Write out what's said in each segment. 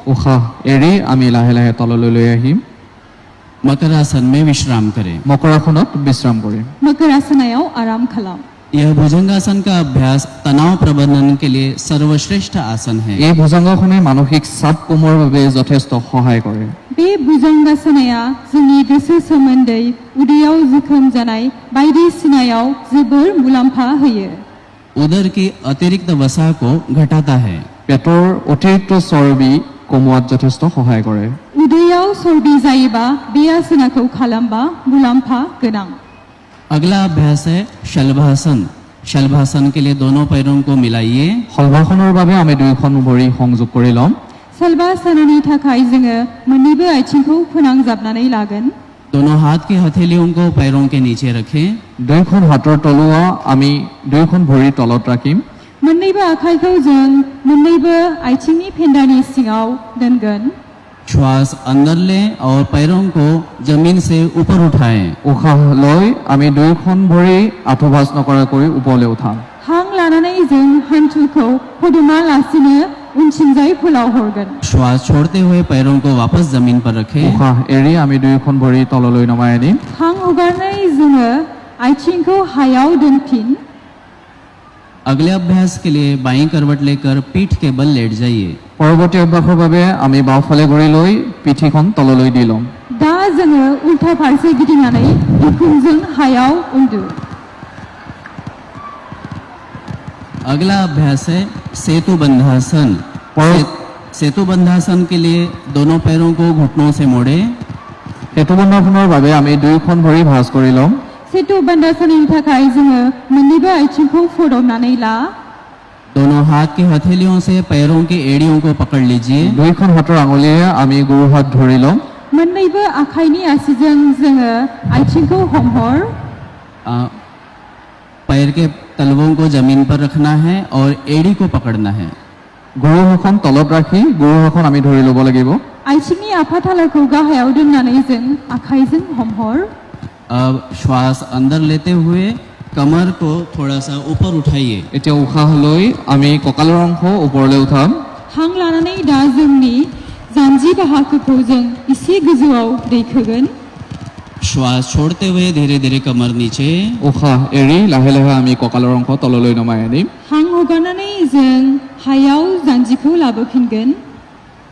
उखा एरि आमी लाहे लाहे तलলৈ লৈ আহিম मकरासन में विश्राम करें। मकरासনত বিশ্ৰাম কৰিম मकरासनायाव आराम खालाम यह भुजंगासन का अभ्यास तनाव प्रबंधन के लिए सर्वश्रेष्ठ आसन है। এই ভুজংগাসনে মানসিক চাপ কমোৱাৰ বাবে যথেষ্ট সহায় কৰে बे भुजंगासनाया जोंनि गोसो सोमोन्दै उदैयाव जोखोम जानाय बायदिसिनायाव जोबोर मुलाम्फा होयो उदर की अतिरिक्त वसा को घटाता है। পেটৰ অতিৰিক্ত চৰ্বি কমোৱাত যথেষ্ট সহায় কৰে उदैयाव चर्बि जायोबा बे आसनाखौ खालामबा मुलाम्फा गोनां अगला अभ्यास है शलभासन। शलभासन के लिए दोनों पैरों को मिलाइए। शलभासনৰ বাবে আমি দুইখন ভৰি সংযোগ কৰি লম शलभासननि थाखाय जोङो मोननैबो आथिंखौ फोनांजाबनानै लागोन दोनों हाथ की हथेलियों को पैरों के नीचे रखें। দুইখন হাতৰ তলুৱা আমি দুইখন ভৰি তলত ৰাখিম मोननैबो आखाइखौ जों मोननैबो आथिंनि फेन्दानि सिङाव दोनगोन श्वास अंदर लें और पैरों को जमीन से ऊपर उठाएं। उखाह লৈ আমি দুইখন ভৰি আঁঠুভাঁজ নকৰাকৈ ওপৰলৈ উঠাম हां लानानै जों हान्थुखौ फदमा लासिनो उनथिंजाय फोलाव हरगोन श्वास छोड़ते हुए पैरों को वापस जमीन पर रखें। उखाह एरि আমি দুইখন ভৰি তললৈ নমাই আনিম हां हगारनानै जोङो आथिंखौ हायाव दोनफिन अगले अभ्यास के लिए बाईं करवट लेकर पीठ के बल लेट जाइए। পৰৱৰ্তী অভ্যাসৰ বাবে আমি বাওঁফালে ঘূৰি লৈ পিঠিখন তললৈ দি ল'ম दा जोङो उल्था फारसे गिदिंनानै बिखुंजों हायाव उन्दु अगला अभ्यास है सेतु बंधासन। सेतु बंधासन के लिए दोनों पैरों को घुटनों से मोड़े। সেতু বন্ধনৰ বাবে আমি দুইখন ভৰি ভাঁজ কৰি ল'ম सेतु बन्धासननि थाखाय जोङो मोननैबो आथिंखौ फदमनानै ला दोनों हाथ की हथेलियों से पैरों की एड़ियों को पकड़ लीजिए। দুইখন হাতৰ আঙুলিৰে আমি গুৰু হাত ধৰি ল'ম मोननैबो आखाइनि आसिजों जोङो आथिंखौ हमहर पैर के तलवों को जमीन पर रखना है और एड़ी को पकड़ना है। গুৰুহাখন তলত ৰাখি গুৰুহাখন আমি ধৰি ল'ব লাগিব आथिंनि आफाथालाखौ गाहायाव दोननानै जों आखाइजों हमहर अब श्वास अंदर लेते हुए कमर को थोड़ा सा ऊपर उठाइए। এতিয়া উশাহ লৈ আমি কঁকালৰ অংশ ওপৰলৈ উঠাম हां लानानै दा जोंनि जानजि बाहागोखौ जों एसे गोजौआव दैखोगोन श्वास छोड़ते हुए धीरे धीरे कमर नीचे। উশাহ এৰি লাহে লাহে আমি কঁকালৰ অংশ তললৈ নমাই আনিম हां हगारनानै जों हायाव जानजिखौ लाबोफिनगोन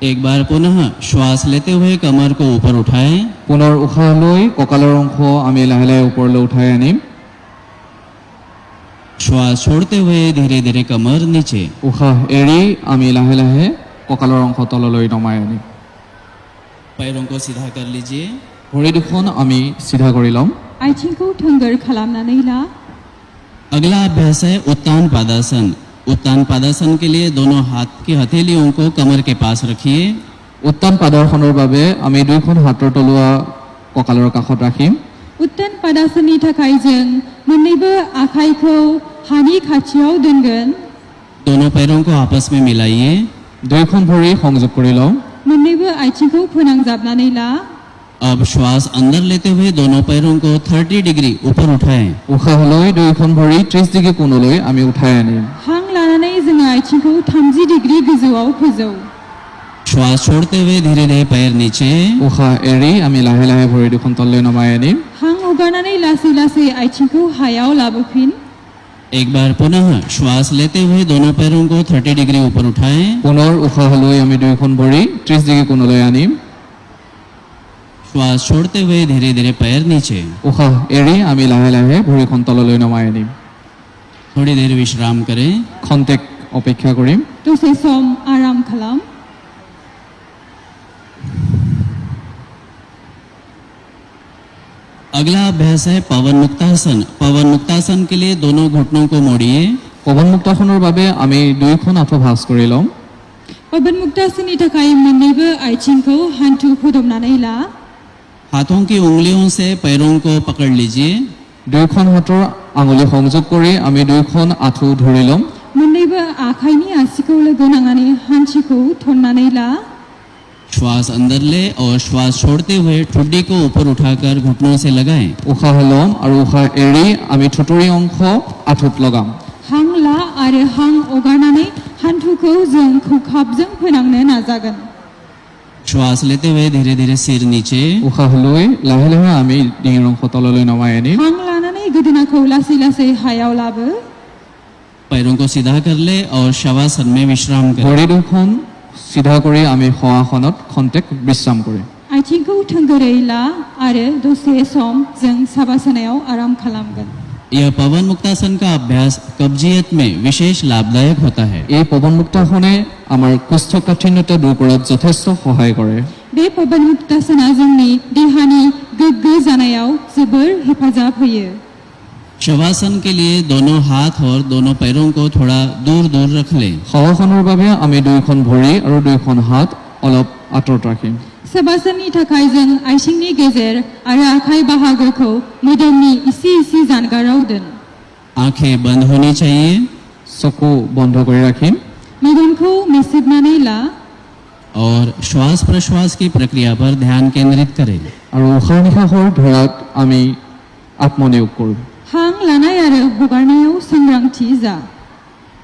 एक बार पुनः श्वास लेते हुए कमर को ऊपर उठाएं। পুনৰ উশাহ লৈ কঁকালৰ অংশ আমি লাহে লাহে ওপৰলৈ উঠাই আনিম श्वास छोड़ते हुए धीरे धीरे कमर नीचे। উশাহ এৰি আমি লাহে লাহে কঁকালৰ অংশ তললৈ নমাই আনিম पैरों को सीधा कर लीजिए। ভৰি দুখন আমি চিধা কৰি ল'ম आथिंखौ थोंगोर खालामनानै ला अगला अभ्यास है उत्तान पादासन। उत्तान पादासन के लिए दोनों हाथ की हथेलियों को कमर के पास रखिए। উত্তান পাদাসনৰ বাবে আমি দুইখন হাতৰ তলুৱা কঁকালৰ কাষত ৰাখিম उत्तान पादासननि थाखाय जों मोननैबो आखाइखौ हानि खाथियाव दोनगोन दोनों पैरों को आपस में मिलाइए। দুইখন ভৰি সংযোগ কৰি লওঁ मोननैबो आथिंखौ फोनांजाबनानै ला अब श्वास अंदर लेते हुए दोनों पैरों को 30 डिग्री ऊपर उठाएं। উশাহ লৈ দুইখন ভৰি 30 ডিগ্ৰী কোণলৈ আমি উঠাই আনিম हां लानानै जोङो आथिंखौ 30 डिग्री गोजौआव फोजौ श्वास छोड़ते हुए धीरे धीरे पैर नीचे। উশাহ এৰি আমি লাহে লাহে ভৰি দুখন তললৈ নমাই আনিম हां हगारनानै लासै लासै आथिंखौ हायाव लाबोफिन एक बार पुनः श्वास लेते हुए दोनों पैरों को 30 डिग्री ऊपर उठाएं। পুনৰ উশাহ লৈ আমি দুইখন ভৰি 30 ডিগ্ৰী কোণলৈ আনিম श्वास छोड़ते हुए धीरे धीरे पैर नीचे। উশাহ এৰি আমি লাহে লাহে ভৰিখন তললৈ নমাই আনিম थोड़ी देर विश्राम करें। খন্তেক অপেক্ষা কৰিম दसे सम आराम खालाम अगला अभ्यास है पवन मुक्तासन। पवन मुक्तासन के लिए दोनों घुटनों को मोड़िए। পৱন মুক্তাসনৰ বাবে আমি দুইখন আঁঠু ভাঁজ কৰি ল'ম पवन मुक्तासननि थाखाय मोननैबो आथिंखौ हान्थु फदमनानै ला हाथों की उंगलियों से पैरों को पकड़ लीजिए। দুইখন হাতৰ আঙুলি সংযোগ কৰি আমি দুইখন আঁঠু ধৰি ল'ম मोननैबो आखाइनि आसिखौ लोगो नांनानै हान्थुखौ थन्नानै ला श्वास अंदर ले और श्वास छोड़ते हुए ठुड्डी को ऊपर उठाकर घुटनों से लगाएं। উশাহ ল'ম আৰু উশাহ এৰি আমি থুতুৰি অংশ আঁঠুত লগাম हां ला आरो हां हगारनानै हान्थुखौ जों खौखाबजों फोनांनो नाजागोन श्वास लेते हुए धीरे धीरे सिर नीचे, উশাহ লৈ লাহে লাহে আমি ডিঙিৰ অংশ তললৈ নমাই আনিম। हां लानानै गोदोनाखौ लासै लासै हायाव लाबो। पैरों को सीधा कर ले और शवासन में विश्राम करें। ভৰি দুখন চিধা কৰি আমি শৱাসনত খন্তেক বিশ্ৰাম কৰিম। आथिंखौ थोंगोरै ला आरो दसे सम जों साबासनायाव आराम खालामगोन। यह पवन मुक्तासन का अभ्यास कब्जियत में विशेष लाभदायक होता है। এই পৱন মুক্তাসনে আমাৰ কোষ্ঠকাঠিন্যতা দূৰ কৰাত যথেষ্ট সহায় কৰে। बे पवन मुक्तासना जोंनि देहानि गोग्गो जानायाव जोबोर हेफाजाब होयो। शवासन के लिए दोनों हाथ और दोनों पैरों को थोड़ा दूर दूर रख लें। শৱাসনৰ বাবে আমি দুয়োখন ভৰি আৰু দুয়োখন হাত অলপ আঁতৰত ৰাখিম। सबासननि थाखाय जों आथिंनि गेजेर आरो आखाइ बाहागोखौ मोदोमनि इसे इसे जानगाराव दोन। आंखें बंद होनी चाहिए। চকু বন্ধ কৰি ৰাখিম मेगनखौ मेसेबनानै ला और श्वास प्रश्वास की प्रक्रिया पर ध्यान केंद्रित करें। আৰু উশাহ নিশাহৰ ধৰাত আমি আত্মনিয়োগ কৰোঁ। हां लानाय आरो हगारनायाव सांग्रांथि जा।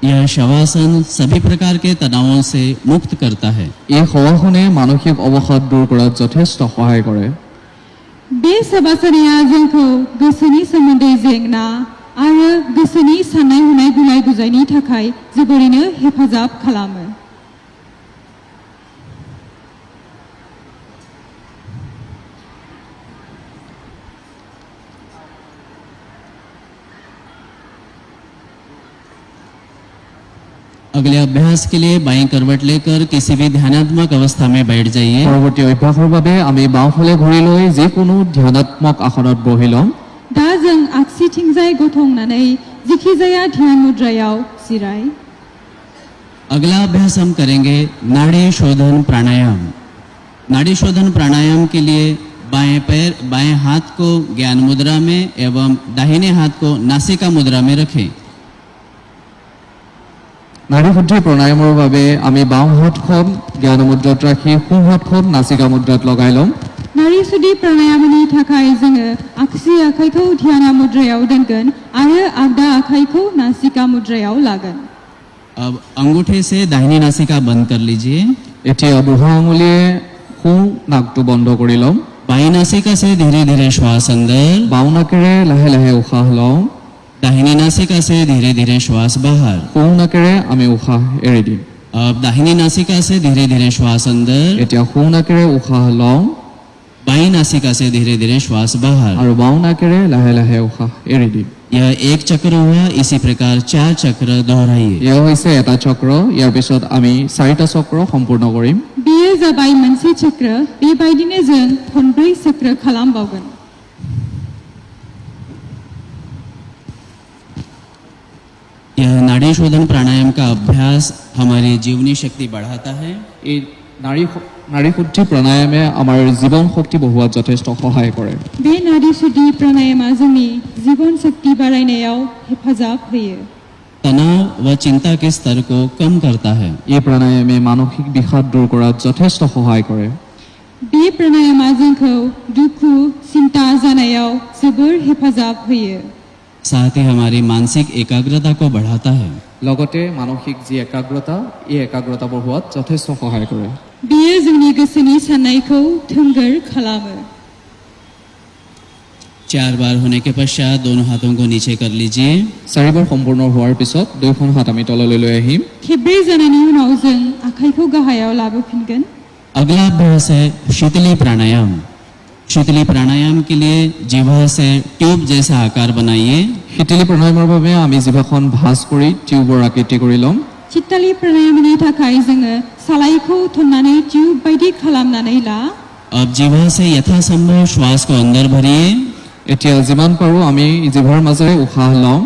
यह शवासन सभी प्रकार के तनावों से मुक्त करता है। এই শৱাসনে মানসিক অৱসাদ দূৰ কৰাত যথেষ্ট সহায় কৰে। बे सबासनाया जोंखौ गोसोनि सोमोन्दै जेंना आरो गोसोनि साननाय हनाय गुलाय गुजायनि थाखाय जोबोरैनो हेफाजाब खालामो। अगले अभ्यास के लिए बाईं करवट लेकर किसी भी ध्यानात्मक अवस्था में बैठ जाइए। পৰৱৰ্তী অভ্যাসৰ বাবে আমি বাওঁফালে ঘূৰি লৈ যিকোনো ধ্যানাত্মক আসনত বহি ল'ম। दा जों आगसिथिंजाय गसंनानै जिखिजाया ध्यान मुद्रायाव जिराय। अगला अभ्यास हम करेंगे नाड़ी शोधन प्राणायाम। नाड़ी शोधन प्राणायाम के लिए बाएं पैर बाएं हाथ को ज्ञान मुद्रा में एवं दाहिने हाथ को नासिका मुद्रा में रखें। নাড়ী শুদ্ধি প্ৰণায়ামৰ বাবে আমি বাওঁ হাতখন জ্ঞান মুদ্ৰাত ৰাখি সোঁ হাতখন নাচিকা মুদ্ৰাত লগাই ল'ম। नाड़ी शुद्धि प्राणायामनि थाखाय जोङो आगसि आखाइखौ ध्यान मुद्रायाव दोनगोन आरो आगदा आखाइखौ नासिका मुद्रायाव लागोन। अब अंगूठे से दाहिनी नासिका बंद कर लीजिए। এতিয়া বুঢ়া আঙুলিয়ে সোঁ নাকটো বন্ধ কৰি ল'ম। बाई नासिका से धीरे धीरे श्वास अंदर, বাওঁ নাকেৰে লাহে লাহে উশাহ লওঁ। दाहिनी नासिका से धीरे धीरे श्वास बाहर। সোঁ নাকেৰে আমি উশাহ এৰি দিম। अब दाहिनी नासिका से धीरे धीरे श्वास अंदर, এতিয়া সোঁ নাকেৰে উশাহ লওঁ बाई नासिका से धीरे धीरे श्वास बाहर। আৰু বাওঁ নাকেৰে লাহে লাহে উশাহ এৰি দিম। यह एक चक्र हुआ। इसी प्रकार 4 चक्र दोहराइए। এয়া হৈছে এটা চক্ৰ। ইয়াৰ পিছত আমি 4টা চক্ৰ সম্পূৰ্ণ কৰিম। बेयो जाबाय मोनसे चक्र। बेबायदिनो जों खनब्रै चक्र खालामबावगोन। यह नाड़ी शोधन प्राणायाम का अभ्यास हमारी जीवनी शक्ति बढ़ाता है। এই নাড়ী শুদ্ধি প্ৰণায়ামে আমাৰ জীৱন শক্তি বঢ়োৱাত যথেষ্ট সহায় কৰে। बे नाड़ी शुद्धि प्राणायामा जोंनि जीवन शक्ति बारायनायाव हेफाजाब होयो। तनाव व चिंता के स्तर को कम करता है। এই প্ৰণায়ামে মানসিক বিষাদ দূৰ কৰাত যথেষ্ট সহায় কৰে। बे प्राणायामा जोंखौ दुखु चिन्ता जानायाव जोबोर हेफाजाब होयो। साथ ही हमारी मानसिक एकाग्रता को बढ़ाता है। লগতে মানসিক যি একাগ্ৰতা এই একাগ্ৰতা বঢ়োৱাত যথেষ্ট সহায় কৰে। बेयो जोंनि गोसोनि साननायखौ थोंगोर खालामो। 4 बार होने के पश्चात दोनों हाथों को नीचे कर लीजिए। 4বাৰ সম্পূৰ্ণ হোৱাৰ পিছত দুয়োখন হাত আমি তললৈ লৈ আহিম। खेब्रै जानायनि उनाव जों आखाइखौ गाहायाव लाबोफिनगोन। अगला अभ्यास है शीतली प्राणायाम। शीतली प्राणायाम के लिए जिह्वा से ट्यूब जैसा आकार बनाइए। শীতলী প্ৰণায়ামৰ বাবে আমি জিভাখন ভাঁজ কৰি টিউবৰ আকৃতি কৰি ল'ম। चित्तालि प्राणायामनि थाखाय जोङो सालाइखौ थन्नानै टिउब बायदि खालामनानै ला। अब जिह्वा से यथासंभव श्वास को अंदर भरिए এতিয়া যিমান পাৰোঁ আমি জিভাৰ মাজেৰে উশাহ লওঁ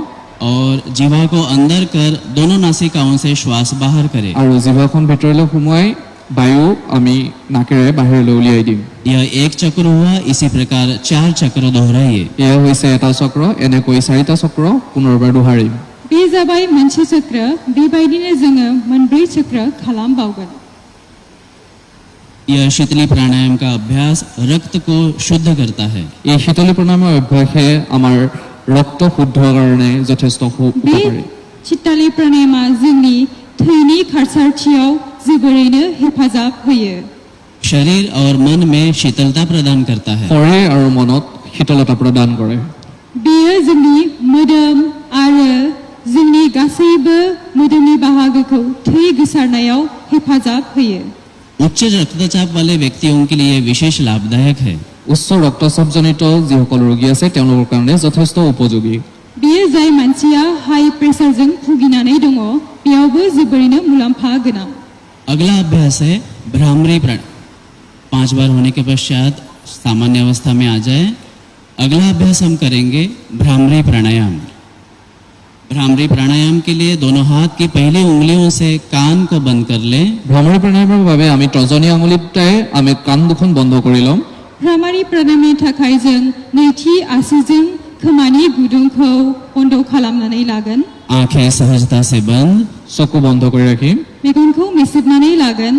और जिह्वा को अंदर कर दोनों नासिकाओं से श्वास बाहर करें। আৰু জিভাখন ভিতৰলৈ সোমোৱাই বায়ু আমি নাকেৰে বাহিৰলৈ উলিয়াই দিম। यह एक चक्र हुआ। इसी प्रकार 4 चक्र दोहराइए। এয়া হৈছে এটা চক্ৰ। এনেকৈ 4টা চক্ৰ পুনৰবাৰ দোহাৰিম। बे जाबाय मोनसे चक्र। बेबायदिनो जोङो मोनब्रै चक्र खालामबावगोन। यह शीतली प्राणायाम का अभ्यास रक्त को शुद्ध करता है। এই শীতলী প্ৰণায়ামৰ অভ্যাসে আমাৰ ৰক্ত শুদ্ধ কাৰণে যথেষ্ট बे উপকাৰী। चित्तालि प्राणायामा जोंनि थैनि खारसारथियाव जोबोरैनो हेफाजाब होयो। शरीर और मन में शीतलता प्रदान करता है। শৰীৰ আৰু মনত শীতলতা প্ৰদান কৰে। बेयो जोंनि मोदोम आरो जोंनि गासैबो मोदोमनि बाहागोखौ थै गोसारनायाव हेफाजाब होयो। उच्च रक्तचाप वाले व्यक्तियों के लिए विशेष लाभदायक है। উচ্চ ৰক্তচাপজনিত যিসকল ৰোগী আছে তেওঁলোকৰ কাৰণে যথেষ্ট উপযোগী। बेयो जाय मानसिया हाई प्रेसारजों भुगिनानै दङ बेयावबो जोबोरैनो मुलाम्फा गोनां। अगला अभ्यास है भ्रामरी प्राणायाम। 5 बार होने के पश्चात सामान्य अवस्था में आ जाए। अगला अभ्यास हम करेंगे भ्रामरी प्राणायाम। भ्रामरी प्राणायाम के लिए दोनों हाथ की पहली उंगलियों से कान को बंद कर लें। ভ্ৰামৰী প্ৰাণায়ামৰ বাবে আমি তৰ্জনী আঙুলিৰে আমি কাণ দুখন বন্ধ কৰি ল'ম। भ्रामरि प्राणायामनि थाखाय जों नैथि आसिजों खोमानि गुदुंखौ बन्द खालामनानै लागोन। आंखें सहजता से बंद। চকু বন্ধ কৰি ৰাখিম। मेगनखौ मेसेबनानै लागोन।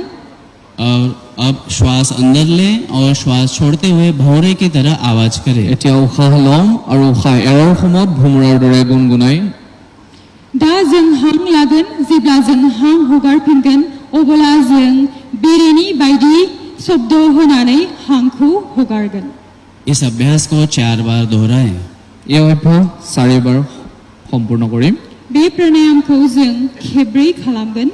और अब श्वास अंदर लें और श्वास छोड़ते हुए भौरे की तरह आवाज करें। এতিয়া উশাহ ল'ম আৰু উশাহ এৰাৰ সময়ত ভুমুৰাৰ দৰে গুণগুণাই दा जों हां लागोन जेब्ला जों हां हगारफिनगोन अब्ला जों बेरेनि बायदि शब्द होनानै हांखौ हगारगोन। इस अभ्यास को 4 बार दोहराएं। এই অভ্যাস 4 বাৰ সম্পূৰ্ণ কৰিম। बे प्राणायामखौ जों खेब्रै खालामगोन।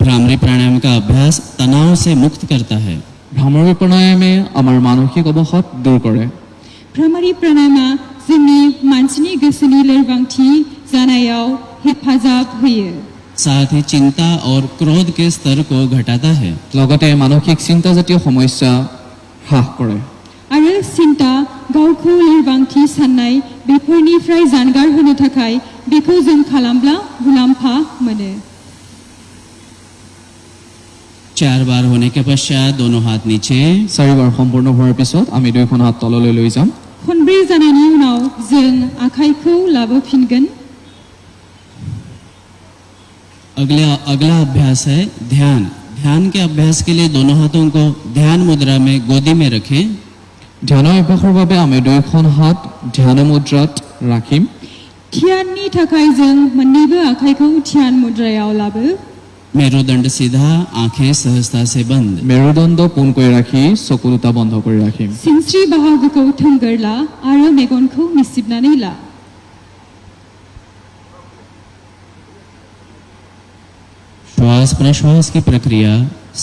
भ्रामरी प्राणायाम का अभ्यास तनाव से मुक्त करता है। ভ্ৰামৰী প্ৰাণায়ামে আমাৰ মানসিক অৱসাদ দূৰ কৰে। भ्रामरि प्राणायामा जोंनि मानसिनि गोसोनि लोरबांथि जानायाव हेफाजाब होयो। साथ ही चिंता और क्रोध के स्तर को घटाता है। লগতে মানসিক চিন্তাজাতীয় সমস্যা হ্ৰাস কৰে। आरो सिन्ता गावखौ लोरबांथि साननाय बेफोरनिफ्राय जानगार होनो थाखाय बेखौ जों खालामब्ला मुलाम्फा मोनो। 4 बार होने के पश्चात दोनों हाथ नीचे। 4 বাৰ সম্পূৰ্ণ হোৱাৰ পিছত আমি দুয়োখন হাত তললৈ লৈ যাম। खनब्रै जानायनि उनाव जों आखाइखौ लाबोफिनगोन। अगला अभ्यास है ध्यान। ध्यान के अभ्यास के लिए दोनों हाथों को ध्यान मुद्रा में गोदी में रखें। ধ্যানৰ অভ্যাসৰ বাবে আমি দুয়োখন হাত ধ্যান মুদ্ৰাত ৰাখিম। ध्याननि थाखाय जों मोन्नैबो आखाइखौ ध्यान मुद्रायाव लाबो। मेरुदंड सीधा, आंखें सहजता से बंद। মেৰুদণ্ড পোন কৰি ৰাখি চকু দুটা বন্ধ কৰি ৰাখিম। सिनस्रि बाहागोखौ थोंगोर ला आरो मेगनखौ मिसिबनानै ला। श्वास प्रश्वास की प्रक्रिया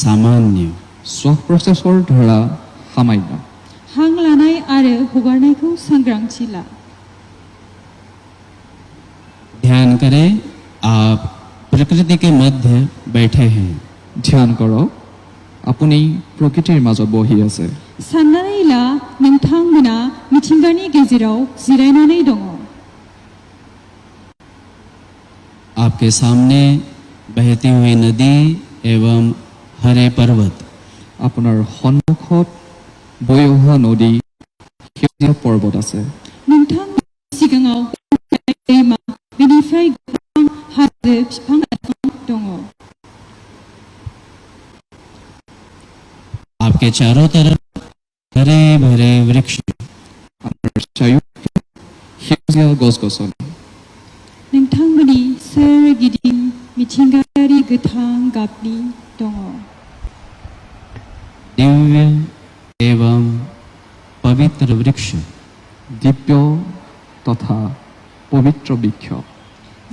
सामान्य। শ্বাস প্ৰশ্বাসৰ ধাৰা সামান্য। हां लानाय आरो हगारनायखौ सांग्रांथि ला। ध्यान करें आप प्रकृति के मध्य बैठे हैं। ধ্যান কৰক আপুনি প্ৰকৃতিৰ মাজত বহি আছে। साननानै ला नोंथांमोना मिथिंगानि गेजेराव जिरायनानै दङ। आपके सामने बहती हुई नदी एवं हरे पर्वत। আপোনাৰ সন্মুখত বৈ অহা নদী সেউজীয়া পৰ্বত আছে। नोंथांनि सिगाङाव दैमा बेनिफ्राय गोबां हाजो बिफां लाइफां दङ। आपके चारों तरफ हरे भरे वृक्ष। আপোনাৰ চাৰিওফালে সেউজীয়া গছ-গছনি। नोंथांमोननि सोरगिदिं मिथिंगायारि गोथां गाबनि दङ। दिव्य एवं पवित्र वृक्ष। দিব্য তথা পবিত্ৰ বৃক্ষ।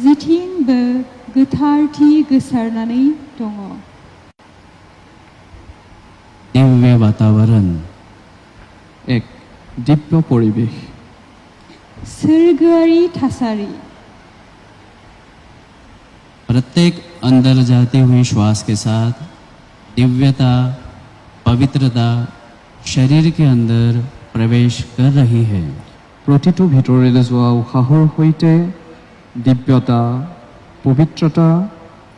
जेथिंबो गोथारथि गोसारनानै दङ। दिव्य वातावरण। এক দিব্য পৰিৱেশ। सोरगोआरि थासारि। प्रत्येक अंदर जाती हुई श्वास के साथ दिव्यता, पवित्रता शरीर के अंदर प्रवेश कर रही है। প্ৰতিটো ভিতৰলৈ যোৱা উশাহৰ সৈতে দিব্যতা, পবিত্ৰতা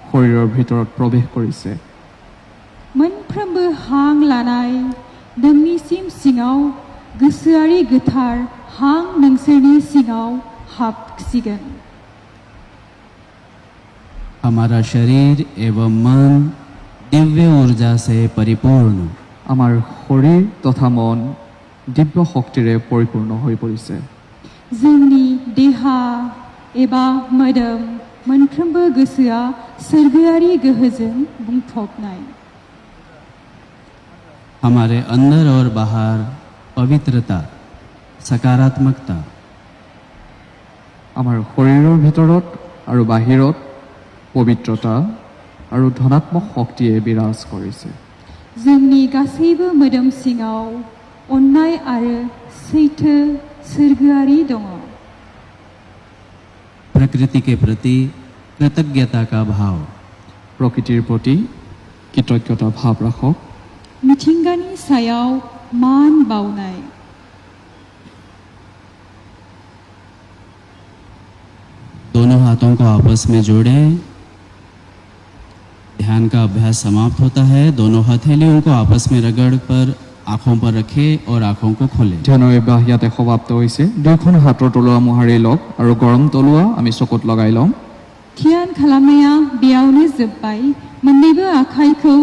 শৰীৰৰ ভিতৰত প্ৰৱেশ কৰিছে। मोनफ्रोमबो हां लानाय नोंनिसिम सिङाव गोसोआरि गोथार हां नोंसोरनि सिङाव हाबसिगोन। हमारा शरीर एवं मन दिव्य ऊर्जा से परिपूर्ण। আমাৰ শৰীৰ তথা মন দিব্য শক্তিৰে পৰিপূৰ্ণ হৈ পৰিছে। जोंनि देहा एबा मोदोम मोनफ्रोमबो गोसोआ सोरगोआरि गोहोजों बुंफबनाय। हमारे अंदर और बाहर पवित्रता, सकारात्मकता, আমাৰ শৰীৰৰ ভিতৰত আৰু বাহিৰত পবিত্ৰতা আৰু ধনাত্মক শক্তিয়ে বিৰাজ কৰিছে। जोंनि गासैबो मोदोम सिङाव अननाय आरो सैथो सोरगोआरि दङ। प्रकृति के प्रति कृतज्ञता का भाव, প্ৰকৃতিৰ প্ৰতি কৃতজ্ঞতা ভাৱ ৰাখক। मिथिंगानि सायाव मान बावनाय। दोनों हाथों को आपस में जोड़ें। ध्यान का अभ्यास समाप्त होता है। दोनों हथेलियों को आपस में रगड़ कर आंखों पर रखें और आंखों को खोलें। ধ্যানৰ অভ্যাস ইয়াতে সমাপ্ত হৈছে। দুয়োখন হাতৰ তলুৱা মোহাৰি লওক আৰু গৰম তলুৱা আমি চকুত লগাই ল'ম। ध्यान खालामनाया बेयावनो जोब्बाय। मोन्नैबो आखाइखौ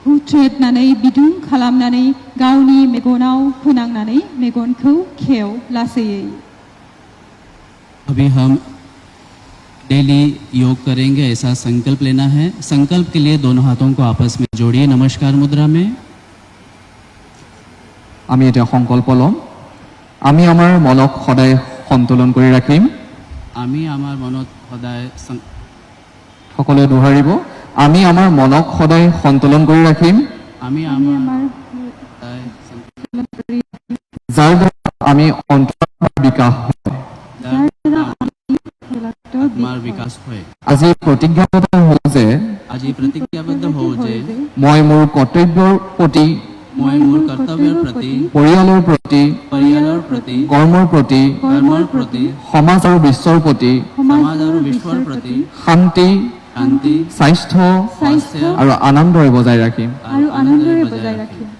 हुथ्रोदनानै बिदुं खालामनानै गावनि मेगनाव फोनांनानै मेगनखौ खेव लासैयै। अभी हम डेली योग करेंगे, ऐसा संकल्प लेना है। संकल्प के लिए दोनों हाथों को आपस में जोड़िए नमस्कार मुद्रा में। আমি এতিয়া সংকল্প ল'ম, আমি আমাৰ মনক সদায় সন্তুলন কৰি ৰাখিম। আমি আমার মনত সদায় সকলোৱে দোহাৰিব, আমি আমাৰ মনক সদায় সন্তুলন কৰি ৰাখিম, আমি আমার সদায় যাৰ দ্বাৰা আমি অন্তৰৰ বিকাশ হয়। আত্মাৰ বিকাশ হয়। আজি প্ৰতিজ্ঞাবদ্ধ হওঁ যে আজি প্ৰতিজ্ঞাবদ্ধ হওঁ যে মই মোৰ কৰ্তব্যৰ প্ৰতি, মই মোৰ কৰ্তব্যৰ প্ৰতি, পৰিয়ালৰ প্ৰতি, কৰ্মৰ প্ৰতি, সমাজ আৰু বিশ্বৰ প্ৰতি সমাজ আৰু বিশ্বৰ প্ৰতি শান্তি, শান্তি, স্বাস্থ্য স্বাস্থ্য আৰু আনন্দৰে বজাই ৰাখিম। আৰু আনন্দৰে বজাই ৰাখিম।